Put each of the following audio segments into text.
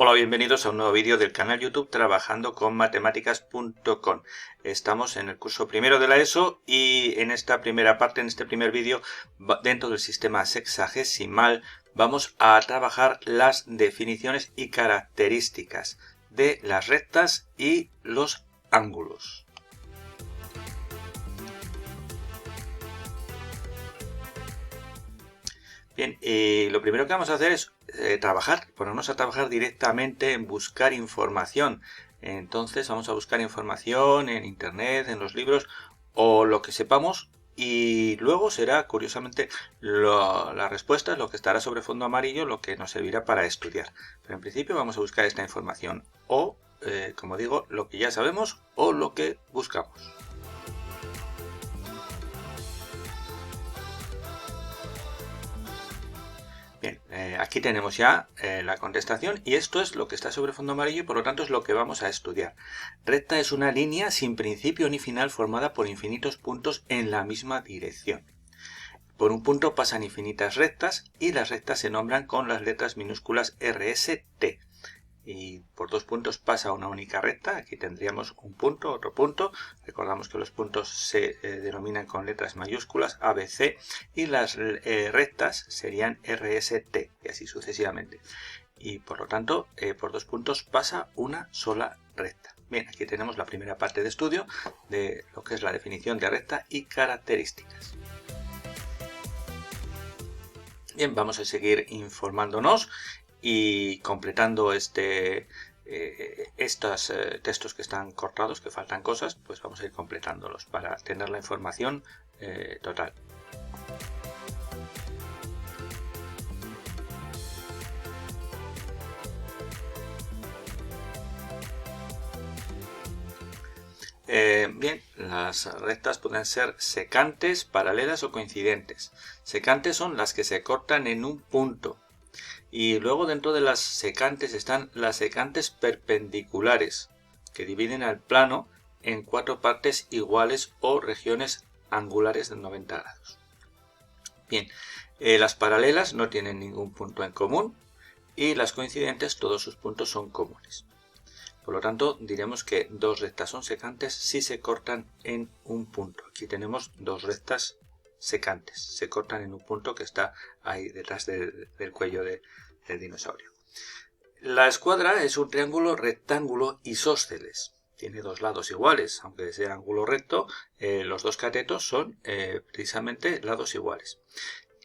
Hola, bienvenidos a un nuevo vídeo del canal YouTube Trabajando con Matemáticas.com. Estamos en el curso primero de la ESO y en esta primera parte, en este primer vídeo, dentro del sistema sexagesimal, vamos a trabajar las definiciones y características de las rectas y los ángulos. Bien, lo primero que vamos a hacer es ponernos a trabajar directamente en buscar información. Entonces vamos a buscar información en internet, en los libros o lo que sepamos, y luego será, curiosamente, la respuesta, lo que estará sobre fondo amarillo, lo que nos servirá para estudiar. Pero en principio vamos a buscar esta información o, como digo, lo que ya sabemos o lo que buscamos. Bien, aquí tenemos ya la contestación y esto es lo que está sobre fondo amarillo y por lo tanto es lo que vamos a estudiar. Recta es una línea sin principio ni final formada por infinitos puntos en la misma dirección. Por un punto pasan infinitas rectas y las rectas se nombran con las letras minúsculas RST. Y por dos puntos pasa una única recta. Aquí tendríamos un punto, otro punto. Recordamos que los puntos se denominan con letras mayúsculas ABC y las rectas serían RST y así sucesivamente. Y por lo tanto, por dos puntos pasa una sola recta. Bien, aquí tenemos la primera parte de estudio de lo que es la definición de recta y características. Bien, vamos a seguir informándonos y completando estos textos que están cortados, que faltan cosas, pues vamos a ir completándolos para tener la información total. Bien, las rectas pueden ser secantes, paralelas o coincidentes. Secantes son las que se cortan en un punto. Y luego dentro de las secantes están las secantes perpendiculares, que dividen al plano en cuatro partes iguales o regiones angulares de 90 grados. Bien, las paralelas no tienen ningún punto en común y las coincidentes todos sus puntos son comunes. Por lo tanto, diremos que dos rectas son secantes si se cortan en un punto. Aquí tenemos dos rectas secantes, se cortan en un punto que está ahí detrás del cuello del dinosaurio. La escuadra es un triángulo rectángulo isósceles. Tiene dos lados iguales, aunque sea ángulo recto, los dos catetos son precisamente lados iguales,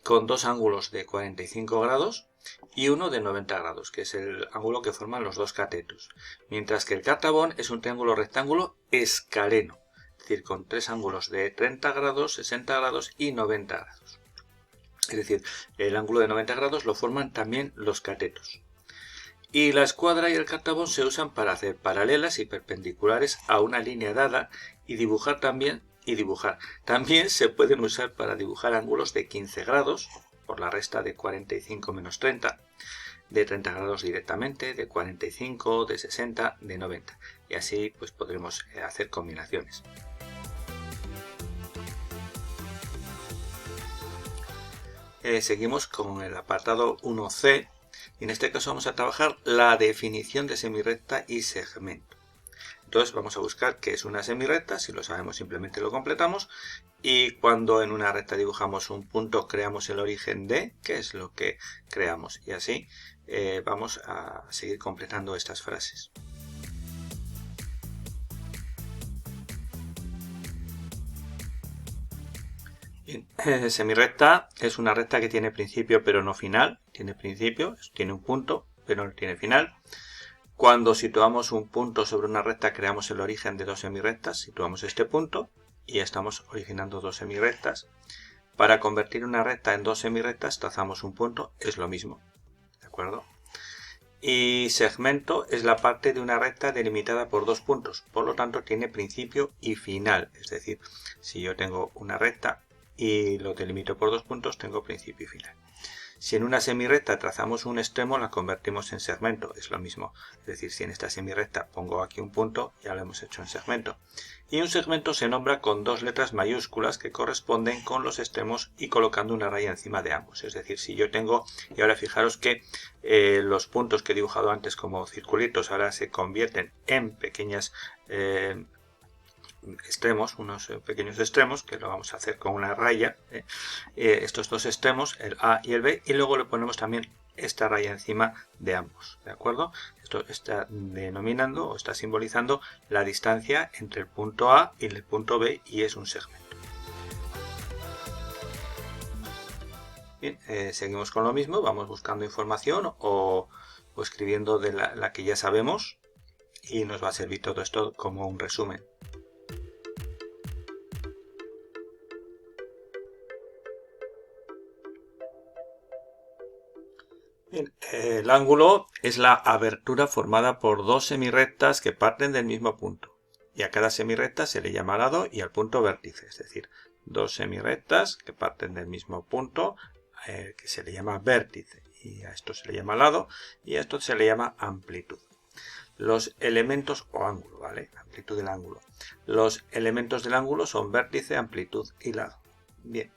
con dos ángulos de 45 grados y uno de 90 grados, que es el ángulo que forman los dos catetos. Mientras que el cartabón es un triángulo rectángulo escaleno, es decir, con tres ángulos de 30 grados, 60 grados y 90 grados. Es decir, el ángulo de 90 grados lo forman también los catetos. Y la escuadra y el cartabón se usan para hacer paralelas y perpendiculares a una línea dada y dibujar también. También se pueden usar para dibujar ángulos de 15 grados, por la resta de 45 menos 30, de 30 grados directamente, de 45, de 60, de 90. Y así pues podremos hacer combinaciones. Seguimos con el apartado 1C. Y en este caso vamos a trabajar la definición de semirrecta y segmento. Entonces vamos a buscar qué es una semirrecta. Si lo sabemos, simplemente lo completamos. Y cuando en una recta dibujamos un punto, creamos el origen de, qué es lo que creamos. Y así vamos a seguir completando estas frases. Bien, semirrecta es una recta que tiene principio pero no final. Tiene principio, tiene un punto, pero no tiene final. Cuando situamos un punto sobre una recta, creamos el origen de dos semirrectas. Situamos este punto y ya estamos originando dos semirrectas. Para convertir una recta en dos semirrectas, trazamos un punto, es lo mismo. ¿De acuerdo? Y segmento es la parte de una recta delimitada por dos puntos. Por lo tanto, tiene principio y final. Es decir, si yo tengo una recta y lo delimito por dos puntos, tengo principio y final. Si en una semirrecta trazamos un extremo, la convertimos en segmento, es lo mismo. Es decir, si en esta semirrecta pongo aquí un punto, ya lo hemos hecho en segmento. Y un segmento se nombra con dos letras mayúsculas que corresponden con los extremos y colocando una raya encima de ambos. Es decir, si yo tengo, y ahora fijaros que los puntos que he dibujado antes como circulitos ahora se convierten en pequeñas extremos, unos pequeños extremos, que lo vamos a hacer con una raya, estos dos extremos, el A y el B, y luego le ponemos también esta raya encima de ambos, ¿de acuerdo? Esto está denominando o está simbolizando la distancia entre el punto A y el punto B, y es un segmento. Bien, seguimos con lo mismo, vamos buscando información o escribiendo de la que ya sabemos, y nos va a servir todo esto como un resumen. Bien, el ángulo es la abertura formada por dos semirrectas que parten del mismo punto, y a cada semirrecta se le llama lado y al punto vértice, es decir, dos semirrectas que parten del mismo punto que se le llama vértice, y a esto se le llama lado y a esto se le llama amplitud. Los elementos o ángulo, ¿vale? Amplitud del ángulo. Los elementos del ángulo son vértice, amplitud y lado. Bien.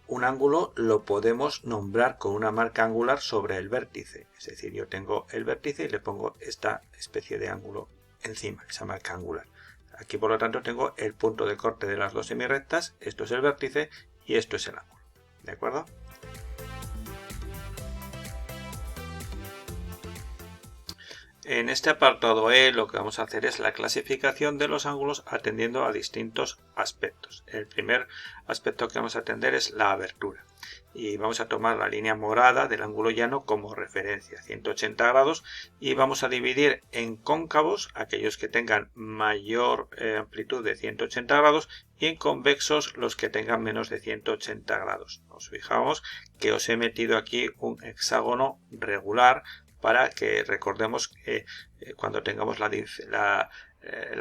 Un ángulo lo podemos nombrar con una marca angular sobre el vértice. Es decir, yo tengo el vértice y le pongo esta especie de ángulo encima, esa marca angular. Aquí, por lo tanto, tengo el punto de corte de las dos semirrectas. Esto es el vértice y esto es el ángulo. ¿De acuerdo? En este apartado E lo que vamos a hacer es la clasificación de los ángulos atendiendo a distintos aspectos. El primer aspecto que vamos a atender es la abertura. Y vamos a tomar la línea morada del ángulo llano como referencia, 180 grados, y vamos a dividir en cóncavos aquellos que tengan mayor amplitud de 180 grados y en convexos los que tengan menos de 180 grados. Nos fijamos que os he metido aquí un hexágono regular para que recordemos que cuando tengamos la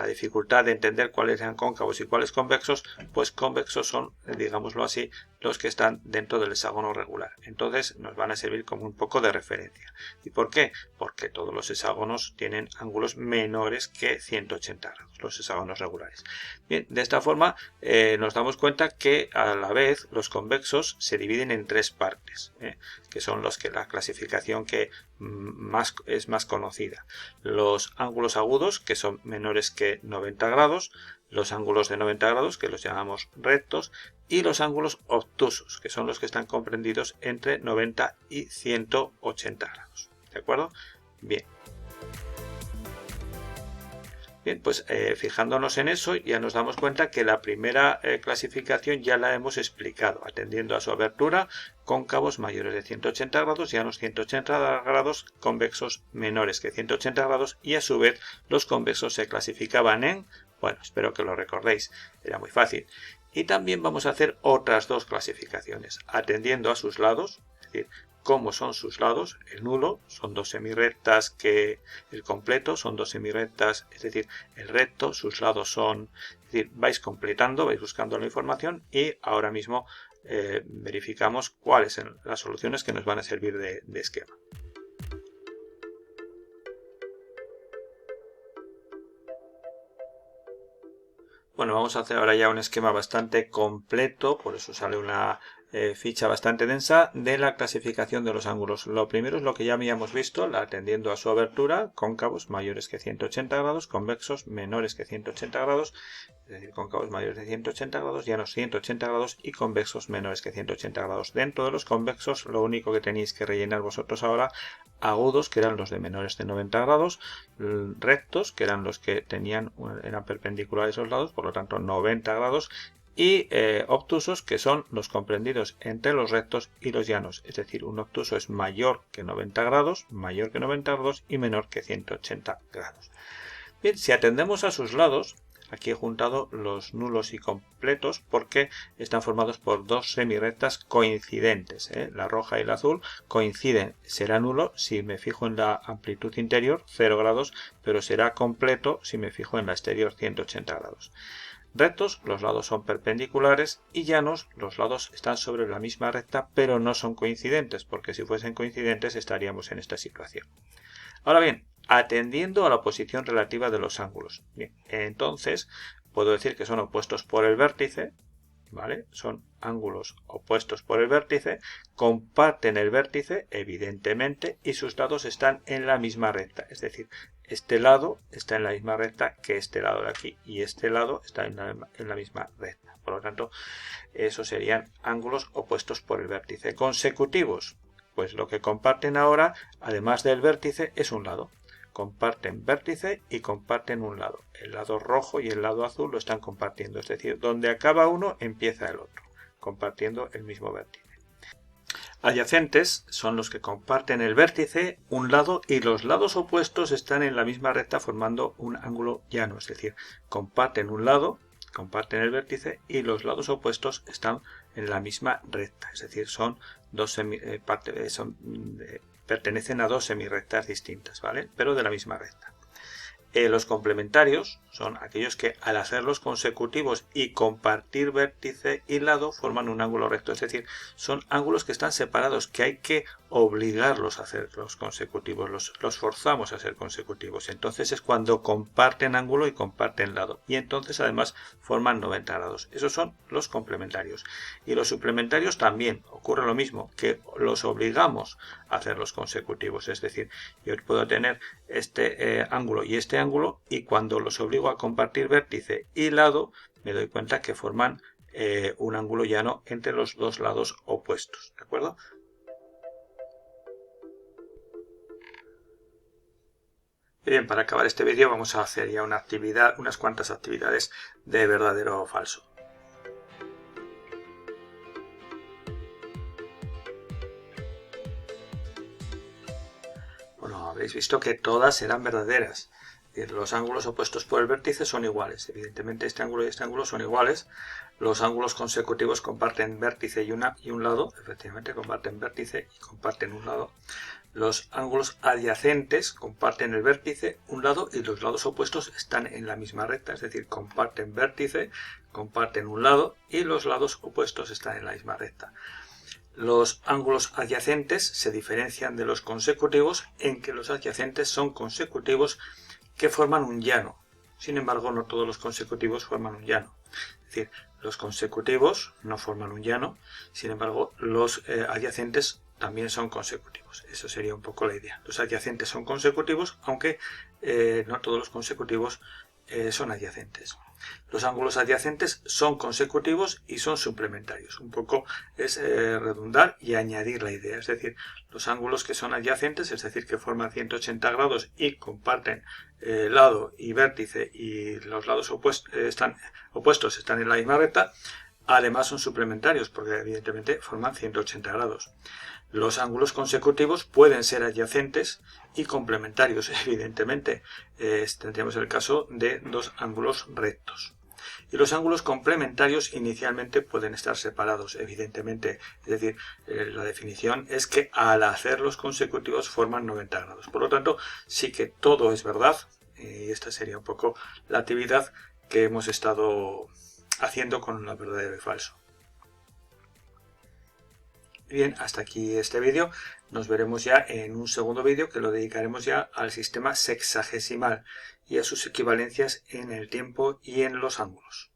dificultad de entender cuáles sean cóncavos y cuáles convexos, pues convexos son, digámoslo así, los que están dentro del hexágono regular. Entonces nos van a servir como un poco de referencia. ¿Y por qué? Porque todos los hexágonos tienen ángulos menores que 180 grados, los hexágonos regulares. Bien, de esta forma nos damos cuenta que a la vez los convexos se dividen en tres partes, que son los que la clasificación que es más conocida. Los ángulos agudos, que son menores que 90 grados, los ángulos de 90 grados, que los llamamos rectos, y los ángulos obtusos, que son los que están comprendidos entre 90 y 180 grados. ¿De acuerdo? Bien. Bien, pues fijándonos en eso ya nos damos cuenta que la primera clasificación ya la hemos explicado, atendiendo a su abertura, cóncavos mayores de 180 grados, llanos 180 grados, convexos menores que 180 grados, y a su vez los convexos se clasificaban en, bueno, espero que lo recordéis, era muy fácil. Y también vamos a hacer otras dos clasificaciones, atendiendo a sus lados, es decir, cómo son sus lados. El nulo son dos semirrectas, que el completo son dos semirrectas, es decir, el recto, sus lados son, es decir, vais completando, vais buscando la información y ahora mismo verificamos cuáles son las soluciones que nos van a servir de esquema. Bueno, vamos a hacer ahora ya un esquema bastante completo, por eso sale una ficha bastante densa de la clasificación de los ángulos. Lo primero es lo que ya habíamos visto, atendiendo a su abertura, cóncavos mayores que 180 grados, convexos menores que 180 grados, es decir, cóncavos mayores de 180 grados, llanos 180 grados y convexos menores que 180 grados. Dentro de los convexos, lo único que tenéis que rellenar vosotros ahora, agudos, que eran los de menores de 90 grados, rectos, que eran los que eran perpendiculares a los lados, por lo tanto 90 grados, y obtusos, que son los comprendidos entre los rectos y los llanos, es decir, un obtuso es mayor que 90 grados y menor que 180 grados. Bien, si atendemos a sus lados, aquí he juntado los nulos y completos porque están formados por dos semirrectas coincidentes, la roja y la azul coinciden, será nulo si me fijo en la amplitud interior 0 grados, pero será completo si me fijo en la exterior 180 grados. Rectos, los lados son perpendiculares, y llanos, los lados están sobre la misma recta, pero no son coincidentes, porque si fuesen coincidentes estaríamos en esta situación. Ahora bien, atendiendo a la posición relativa de los ángulos. Bien, entonces puedo decir que son opuestos por el vértice, ¿vale? Son ángulos opuestos por el vértice, comparten el vértice, evidentemente, y sus lados están en la misma recta. Es decir, este lado está en la misma recta que este lado de aquí, y este lado está en la misma recta. Por lo tanto, esos serían ángulos opuestos por el vértice. Consecutivos, pues lo que comparten ahora, además del vértice, es un lado. Comparten vértice y comparten un lado. El lado rojo y el lado azul lo están compartiendo, es decir, donde acaba uno empieza el otro, compartiendo el mismo vértice. Adyacentes son los que comparten el vértice, un lado, y los lados opuestos están en la misma recta formando un ángulo llano, es decir, comparten un lado, comparten el vértice y los lados opuestos están en la misma recta, es decir, pertenecen a dos semirrectas distintas, ¿vale? Pero de la misma recta. Los complementarios son aquellos que al hacerlos consecutivos y compartir vértice y lado forman un ángulo recto, es decir, son ángulos que están separados, que hay que obligarlos a hacerlos consecutivos, los forzamos a ser consecutivos. Entonces es cuando comparten ángulo y comparten lado, y entonces además forman 90 grados. Esos son los complementarios. Y los suplementarios también ocurre lo mismo, que los obligamos a hacerlos consecutivos, es decir, yo puedo tener este ángulo y este ángulo, y cuando los obligo a compartir vértice y lado, me doy cuenta que forman un ángulo llano entre los dos lados opuestos, ¿de acuerdo? Bien, para acabar este vídeo vamos a hacer ya unas cuantas actividades de verdadero o falso. Bueno, habréis visto que todas serán verdaderas. Los ángulos opuestos por el vértice son iguales. Evidentemente este ángulo y este ángulo son iguales. Los ángulos consecutivos comparten vértice y un lado. Efectivamente comparten vértice y comparten un lado. Los ángulos adyacentes comparten el vértice, un lado, y los lados opuestos están en la misma recta. Es decir, comparten vértice, comparten un lado y los lados opuestos están en la misma recta. Los ángulos adyacentes se diferencian de los consecutivos en que los adyacentes son consecutivos que forman un llano. Sin embargo, no todos los consecutivos forman un llano. Es decir, los consecutivos no forman un llano, sin embargo, los adyacentes también son consecutivos. Eso sería un poco la idea. Los adyacentes son consecutivos, aunque no todos los consecutivos son adyacentes. Los ángulos adyacentes son consecutivos y son suplementarios. Un poco es redundar y añadir la idea. Es decir, los ángulos que son adyacentes, es decir, que forman 180 grados y comparten lado y vértice, y los lados opuestos están en la misma recta, además son suplementarios porque evidentemente forman 180 grados. Los ángulos consecutivos pueden ser adyacentes y complementarios, evidentemente. Tendríamos el caso de dos ángulos rectos. Y los ángulos complementarios inicialmente pueden estar separados, evidentemente. Es decir, la definición es que al hacerlos consecutivos forman 90 grados. Por lo tanto, sí que todo es verdad. Y esta sería un poco la actividad que hemos estado haciendo con lo verdadero y falso. Bien, hasta aquí este vídeo. Nos veremos ya en un segundo vídeo que lo dedicaremos ya al sistema sexagesimal y a sus equivalencias en el tiempo y en los ángulos.